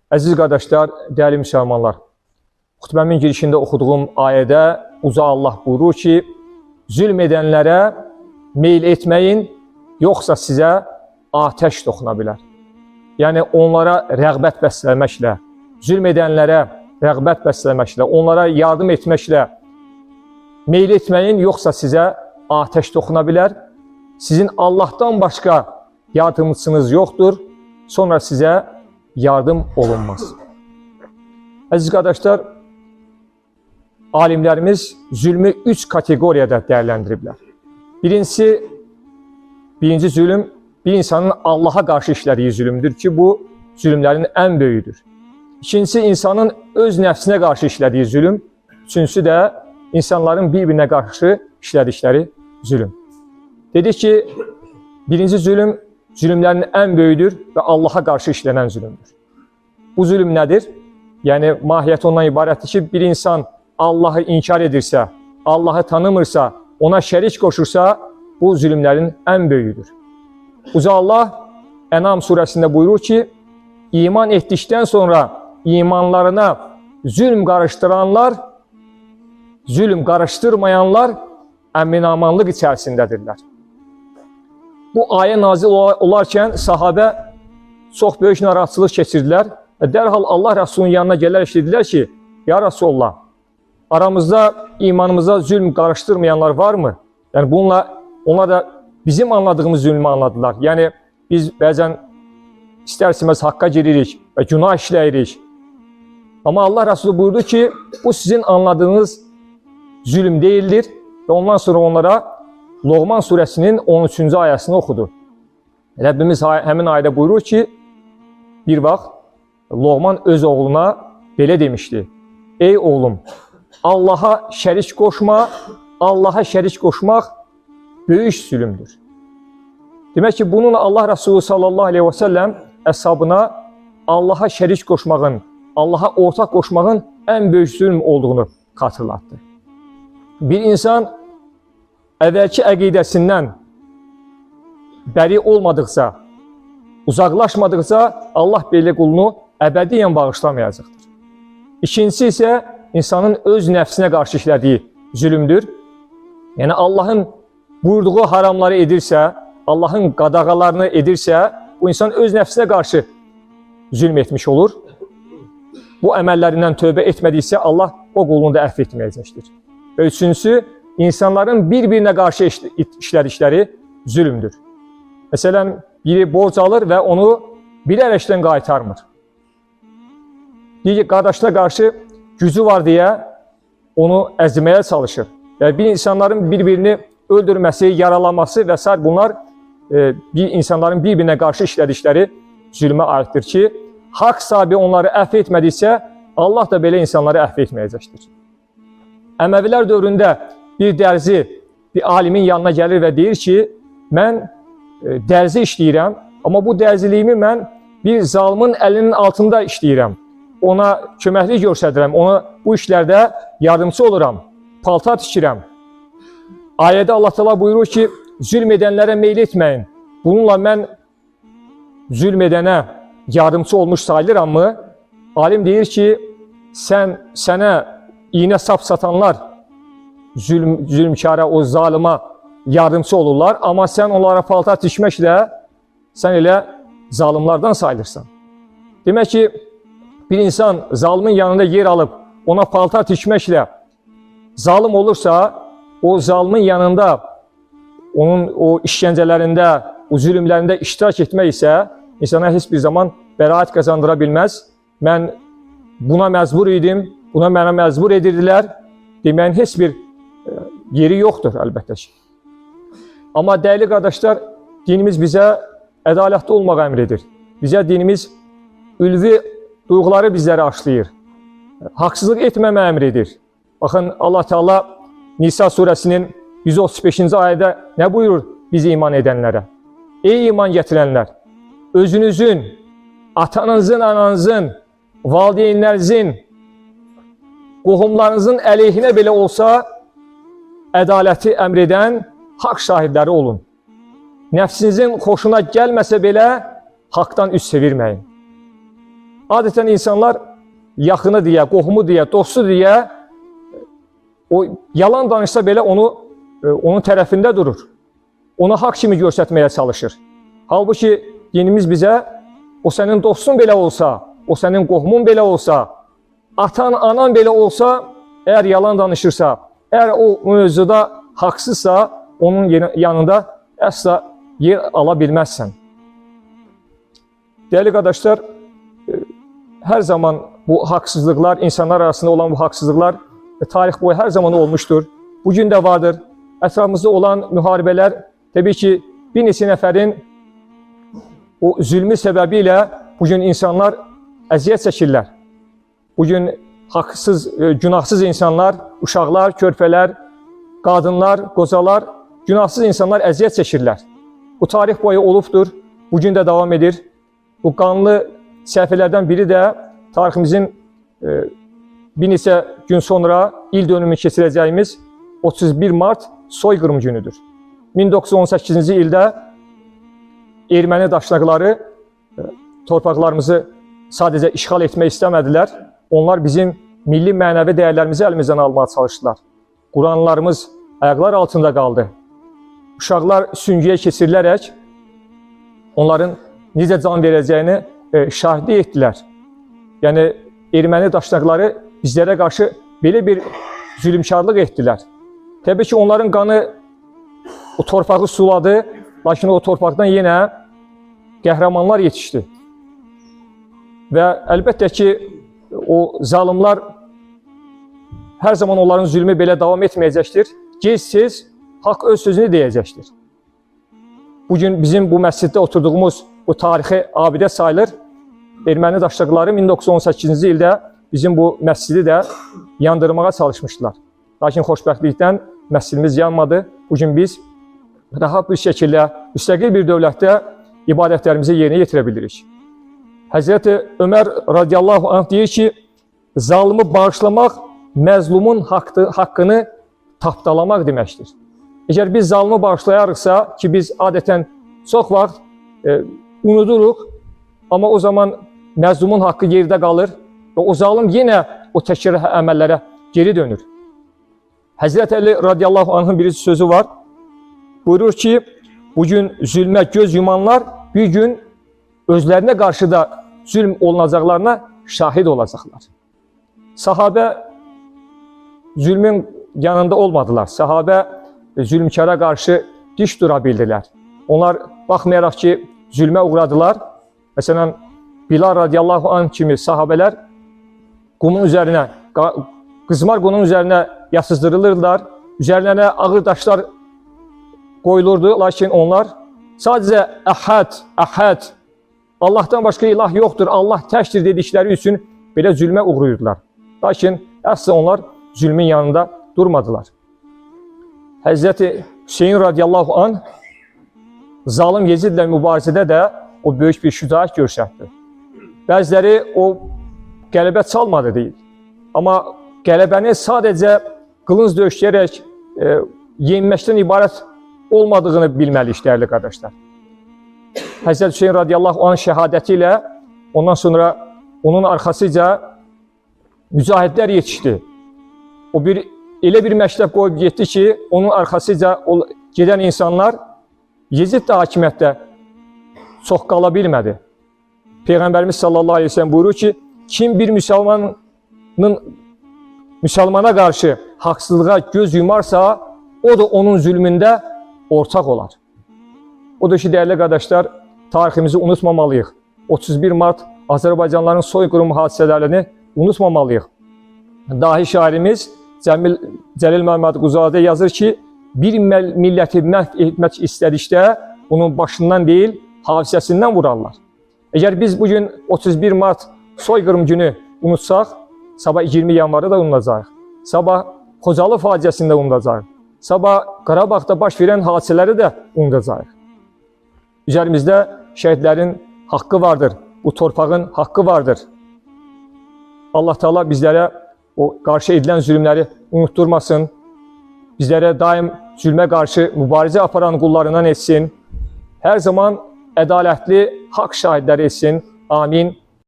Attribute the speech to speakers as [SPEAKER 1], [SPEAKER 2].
[SPEAKER 1] Əziz qardaşlar, dəyərli müsəlmanlar, xutbəmin girişində oxuduğum ayədə Uca Allah buyurur ki, zülm edənlərə meyl etməyin, yoxsa sizə atəş toxuna bilər. Yəni, onlara rəğbət bəsləməklə, zülm edənlərə rəğbət bəsləməklə, onlara yardım etməklə meyl etməyin, yoxsa sizə atəş toxuna bilər. Sizin Allahdan başqa yardımcınız yoxdur, sonra sizə yardım olunmaz. Əziz qardaşlar, alimlərimiz zülmü 3 kateqoriyada dəyərləndiriblər. Birinci zülm, bir insanın Allaha qarşı işlədiyi zülmdür ki, bu zülmlərin ən böyüdür. İkincisi, insanın öz nəfsinə qarşı işlədiyi zülm. Üçüncüsü də insanların bir-birinə qarşı işlədikləri zülm. Dedik ki, birinci zülm, zülmlərin ən böyüdür və Allaha qarşı işlənən zülmdür. Bu zülm nədir? Yəni, mahiyyəti ondan ibarətdir ki, bir insan Allahı inkar edirsə, Allahı tanımırsa, ona şərik qoşursa, bu zülmlərin ən böyüdür. Uca Allah Ənam surəsində buyurur ki, iman etdikdən sonra imanlarına zülm qarışdıranlar, zülm qarışdırmayanlar əmin-amanlıq içərisindədirlər. Bu ayə nazil olarkən sahabə çox böyük narahatçılıq keçirdilər və dərhal Allah Rəsulunun yanına gələrək dedilər ki, ya Rasulullah, aramızda imanımıza zülm qarışdırmayanlar varmı? Yəni bununla onlar da bizim anladığımız zülmü anladılar. Yəni biz bəzən istər-istəməz haqqa giririk və günah işləyirik. Amma Allah Rəsulü buyurdu ki, bu sizin anladığınız zülm deyildir və ondan sonra onlara Loğman surəsinin 13-cü ayəsini oxudu. Rəbbimiz həmin ayədə buyurur ki, bir vaxt Loğman öz oğluna belə demişdi. Ey oğlum, Allaha şərik qoşma, Allaha şərik qoşmaq böyük zülmdür. Demək ki, bununla Allah Rəsulü sallallahu aleyhi və səlləm əshabına Allaha şərik qoşmağın, Allaha ortaq qoşmağın ən böyük zülm olduğunu xatırlatdı. Bir insan əvvəlki əqidəsindən bəri olmadıqca, uzaqlaşmadıqca Allah belə qulunu əbədiyyən bağışlamayacaqdır. İkincisi isə insanın öz nəfsinə qarşı işlədiyi zülmdür. Yəni Allahın buyurduğu haramları edirsə, Allahın qadağalarını edirsə, bu insan öz nəfsinə qarşı zülm etmiş olur. Bu əməllərindən tövbə etmədiksə, Allah o qulunu da əfv etməyəcəkdir. Və üçüncüsü, insanların bir-birinə qarşı işlədikləri zülmdür. Məsələn, biri borc alır və onu bir ərəşdən qaytarmır. Digər qardaşına qarşı gücü var deyə onu əzməyə çalışır. Yəni, bir insanların bir-birini öldürməsi, yaralaması və s. bunlar insanların bir-birinə qarşı işlədikləri zülmə aiddir ki, haqq sahibi onları əfv etmədiksə, Allah da belə insanları əfv etməyəcəkdir. Əməvilər dövründə bir dərzi bir alimin yanına gəlir və deyir ki, mən dərzi işləyirəm, amma bu dərziliyimi mən bir zalımın əlinin altında işləyirəm. Ona köməklik göstərirəm, ona bu işlərdə yardımcı oluram, paltar tikirəm. Ayədə Allah Teala buyurur ki, zülm edənlərə meyl etməyin. Bununla mən zülm edənə yardımcı olmuş sayılırammı? Alim deyir ki, sənə iynə sap satanlar zülmkara, o zalıma yardımcı olurlar, amma sən onlara paltar tikməklə sən elə zalımlardan sayılırsan. Demək ki, bir insan zalımın yanında yer alıb ona paltar tikməklə zalım olursa, o zalımın yanında onun o işgəncələrində, o zülmlərində iştirak etmək isə insana heç bir zaman bəraət qazandıra bilməz. Mən buna məcbur idim, buna mənə məcbur edirdilər deməyin heç bir yeri yoxdur əlbəttə ki. Amma dəyərli qardaşlar, dinimiz bizə ədalətli olmaq əmr edir. Bizə dinimiz ülvi duyğuları bizləri aşlayır. Haqsızlıq etməmə əmr edir. Baxın, Allah Teala Nisa surəsinin 135-ci ayədə nə buyurur biz iman edənlərə? Ey iman gətirənlər, özünüzün, atanızın, ananızın, valideynlərinizin, qohumlarınızın əleyhinə belə olsa, ədaləti əmr edən haqq şahidləri olun. Nəfsinizin xoşuna gəlməsə belə, haqdan üz çevirməyin. Adətən insanlar yaxını deyə, qohumu deyə, dostu deyə o yalan danışsa belə onun tərəfində durur. Ona haqq kimi göstərməyə çalışır. Halbuki dinimiz bizə o sənin dostun belə olsa, o sənin qohumun belə olsa, atan, anan belə olsa, əgər yalan danışırsa, əgər o mövzuda haqsızsa, onun yanında əsla yer ala bilməzsən. Dəyərli qardaşlar, hər zaman bu haqsızlıqlar, insanlar arasında olan bu haqsızlıqlar tarix boyu hər zaman olmuşdur. Bugün də vardır. Ətrafımızda olan müharibələr, təbii ki, bir neçə nəfərin o zülmü səbəbi ilə bugün insanlar əziyyət çəkirlər. Bugün haqsız, günahsız insanlar, uşaqlar, körpələr, qadınlar, qocalar, günahsız insanlar əziyyət çəkirlər. Bu tarix boyu olubdur, bugün də davam edir. Bu qanlı səhifələrdən biri də tariximizin bir neçə gün sonra il dönümünü keçirəcəyimiz 31 Mart soyqırım günüdür. 1918-ci ildə erməni daşnaqları torpaqlarımızı sadəcə işğal etmək istəmədilər. Onlar bizim milli mənəvi dəyərlərimizi əlimizdən almağa çalışdılar. Quranlarımız ayaqlar altında qaldı. Uşaqlar süngüyə keçirilərək onların necə can verəcəyini şahidlik etdilər. Yəni, erməni daşnaqları bizlərə qarşı belə bir zülmkarlıq etdilər. Təbii ki, onların qanı o torpağı suladı, lakin o torpaqdan yenə qəhrəmanlar yetişdi. Və əlbəttə ki, o zalimlar hər zaman onların zülmü belə davam etməyəcəkdir. Gec-tez haqq öz sözünü deyəcəkdir. Bugün bizim bu məsciddə oturduğumuz bu tarixi abidə sayılır. Erməni daşnaqları 1918-ci ildə bizim bu məscidi də yandırmağa çalışmışdılar. Lakin xoşbəxtlikdən məscidimiz yanmadı. Bugün biz rahat bir şəkildə, müstəqil bir dövlətdə ibadətlərimizi yerinə yetirə bilirik. Həzrəti Ömər radiyallahu anh deyir ki, zalımı bağışlamaq məzlumun haqqını tapdalamaq deməkdir. Əgər biz zalımı bağışlayarıqsa, ki biz adətən çox vaxt unuduruq, amma o zaman məzlumun haqqı yerdə qalır və o zalım yenə o təkrar əməllərə geri dönür. Həzrət Əli radiyallahu anhın bir sözü var. Buyurur ki, bugün zülmə göz yumanlar bir gün özlərinə qarşı da zülm olunacaqlarına şahid olacaqlar. Sahabə zülmün yanında olmadılar. Sahabə zülmkara qarşı diş dura bildilər. Onlar baxmayaraq ki, zülmə uğradılar. Məsələn, Bilal radiyallahu anh kimi sahabələr qumun üzərinə, qızmar qumun üzərinə yasızdırılırlar. Üzərlərine ağır daşlar qoyulurdu. Lakin onlar sadəcə əhəd, Allahdan başqa ilah yoxdur, Allah təkdir dedikləri üçün belə zülmə uğrayırdılar. Lakin əslə onlar zülmün yanında durmadılar. Həzrəti Hüseyin radiyallahu anh zalim Yezidlə mübarizədə də o böyük bir şücaət göstərdi. Bəziləri o qələbə çalmadı deyil. Amma qələbəni sadəcə qılınc döyüşləyərək yenməkdən ibarət olmadığını bilməliyik, dəyərli qardaşlar. Həzrət Hüseyin radiyallahu anh şəhadəti ilə ondan sonra onun arxasıca mücahidlər yetişdi. O elə bir məktəb qoyub getdi ki, onun arxasıca gedən insanlar Yezid də hakimiyyətdə çox qala bilmədi. Peyğəmbərimiz sallallahu aleyhi ve sellem buyurur ki, kim bir müsəlmana qarşı haqsızlığa göz yumarsa, o da onun zülmündə ortaq olar. O da ki, dəyərli qardaşlar, tariximizi unutmamalıyıq. 31 Mart Azərbaycanların soyqırım hadisələrini unutmamalıyıq. Dahi şairimiz Cəlil Məmmədquluzadə yazır ki, bir milləti məhv etmək istədikdə bunun başından deyil, hafizəsindən vurarlar. Əgər biz bugün 31 Mart soyqırım günü unutsaq, sabah 20 yanvarı da unutacaq. Sabah Xocalı faciəsində unutacaq. Sabah Qarabağda baş verən hadisələri də unutacaq. Üzərimizdə şəhidlərin haqqı vardır, bu torpağın haqqı vardır. Allah Teala bizlərə o qarşı edilən zülmləri unutturmasın. Bizlərə daim zülmə qarşı mübarizə aparan qullarından etsin. Hər zaman ədalətli, haqq şahidləri etsin. Amin.